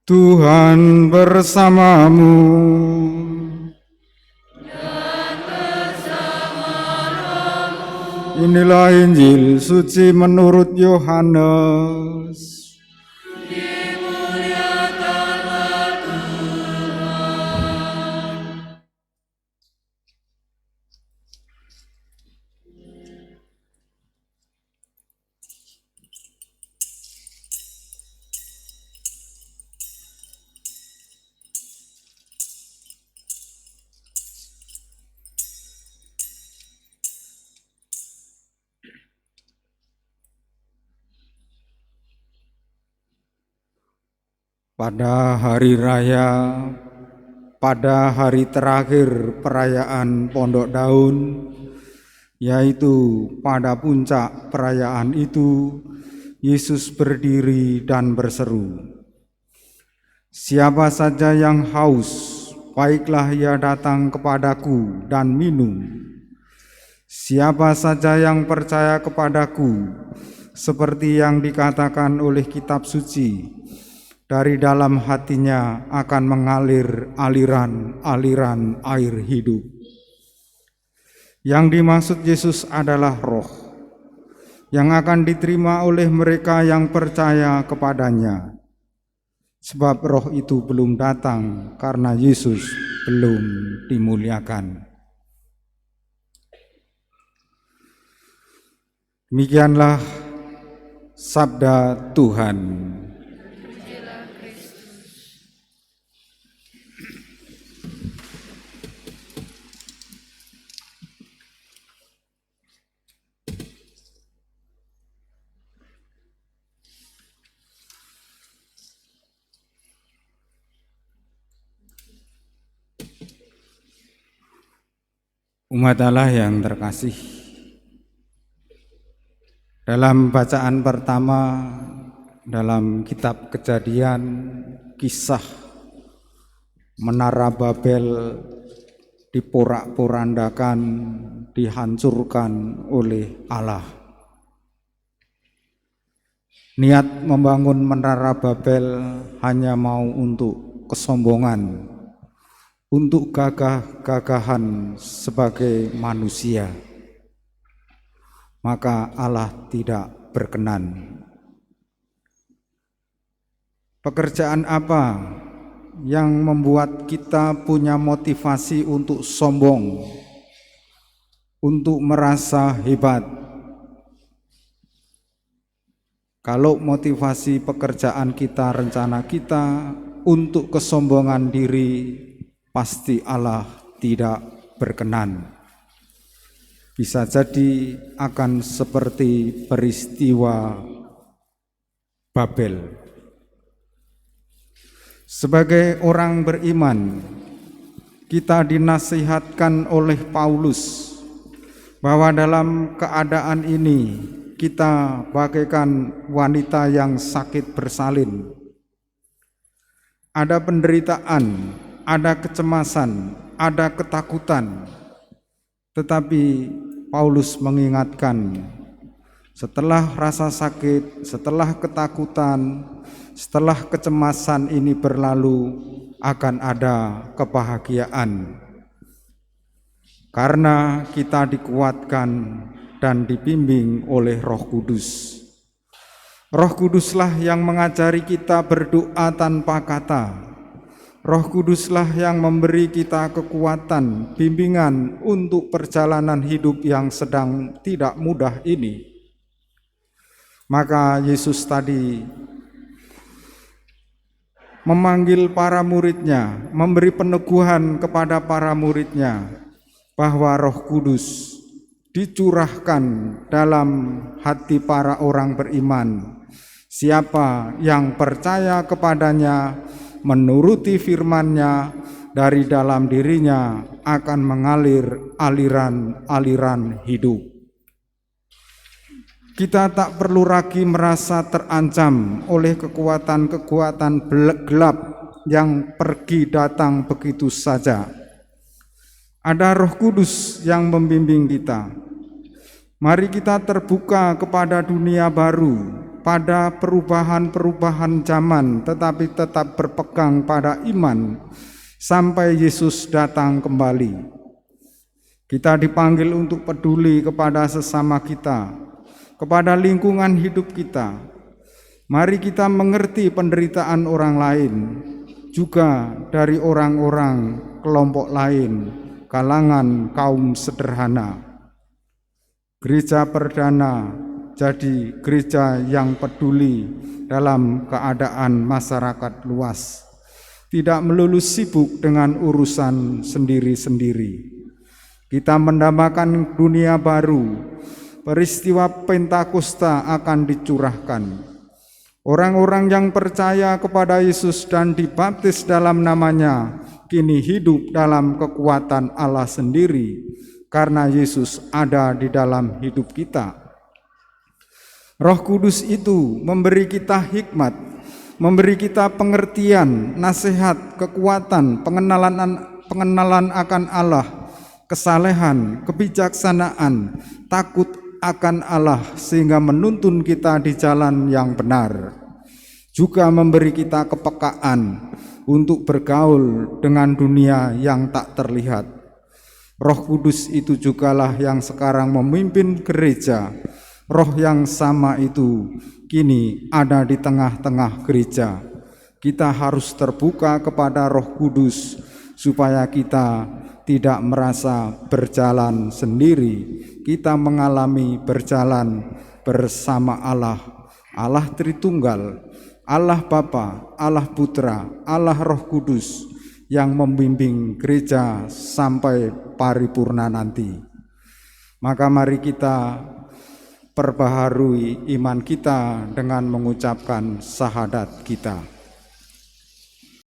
Tuhan bersamamu. Inilah Injil suci menurut Yohanes. Pada hari raya, pada hari terakhir perayaan Pondok Daun, yaitu pada puncak perayaan itu, Yesus berdiri dan berseru, "Siapa saja yang haus, baiklah ia datang kepadaku dan minum. Siapa saja yang percaya kepadaku, seperti yang dikatakan oleh kitab suci, dari dalam hatinya akan mengalir aliran-aliran air hidup." Yang dimaksud Yesus adalah Roh yang akan diterima oleh mereka yang percaya kepadanya. Sebab Roh itu belum datang karena Yesus belum dimuliakan. Demikianlah sabda Tuhan. Umat Allah yang terkasih, dalam bacaan pertama dalam kitab Kejadian, kisah Menara Babel diporak-porandakan, dihancurkan oleh Allah. Niat membangun Menara Babel hanya mau untuk kesombongan, untuk gagah-gagahan sebagai manusia, maka Allah tidak berkenan. Pekerjaan apa yang membuat kita punya motivasi untuk sombong, untuk merasa hebat? Kalau motivasi pekerjaan kita, rencana kita untuk kesombongan diri, pasti Allah tidak berkenan. Bisa jadi akan seperti peristiwa Babel. Sebagai orang beriman, kita dinasihatkan oleh Paulus bahwa dalam keadaan ini kita bagaikan wanita yang sakit bersalin. Ada penderitaan, ada kecemasan, ada ketakutan. Tetapi Paulus mengingatkan, setelah rasa sakit, setelah ketakutan, setelah kecemasan ini berlalu, akan ada kebahagiaan. Karena kita dikuatkan dan dibimbing oleh Roh Kudus. Roh Kuduslah yang mengajari kita berdoa tanpa kata. Roh Kuduslah yang memberi kita kekuatan, bimbingan untuk perjalanan hidup yang sedang tidak mudah ini. Maka Yesus tadi memanggil para muridnya, memberi peneguhan kepada para muridnya bahwa Roh Kudus dicurahkan dalam hati para orang beriman. Siapa yang percaya kepadanya, menuruti firman-Nya, dari dalam dirinya akan mengalir aliran-aliran hidup. Kita tak perlu lagi merasa terancam oleh kekuatan-kekuatan gelap yang pergi datang begitu saja. Ada Roh Kudus yang membimbing kita. Mari kita terbuka kepada dunia baru, pada perubahan-perubahan zaman, tetapi tetap berpegang pada iman sampai Yesus datang kembali. Kita dipanggil untuk peduli kepada sesama kita, kepada lingkungan hidup kita. Mari kita mengerti penderitaan orang lain, juga dari orang-orang kelompok lain, kalangan kaum sederhana. Gereja perdana jadi gereja yang peduli dalam keadaan masyarakat luas, tidak melulu sibuk dengan urusan sendiri-sendiri. Kita mendambakan dunia baru, peristiwa Pentakosta akan dicurahkan. Orang-orang yang percaya kepada Yesus dan dibaptis dalam namanya kini hidup dalam kekuatan Allah sendiri karena Yesus ada di dalam hidup kita. Roh Kudus itu memberi kita hikmat, memberi kita pengertian, nasihat, kekuatan, pengenalan akan Allah, kesalehan, kebijaksanaan, takut akan Allah sehingga menuntun kita di jalan yang benar. Juga memberi kita kepekaan untuk bergaul dengan dunia yang tak terlihat. Roh Kudus itu jugalah yang sekarang memimpin gereja. Roh yang sama itu kini ada di tengah-tengah gereja. Kita harus terbuka kepada Roh Kudus supaya kita tidak merasa berjalan sendiri. Kita mengalami berjalan bersama Allah, Allah Tritunggal, Allah Bapa, Allah Putra, Allah Roh Kudus yang membimbing gereja sampai paripurna nanti. Maka mari kita perbaharui iman kita dengan mengucapkan syahadat kita.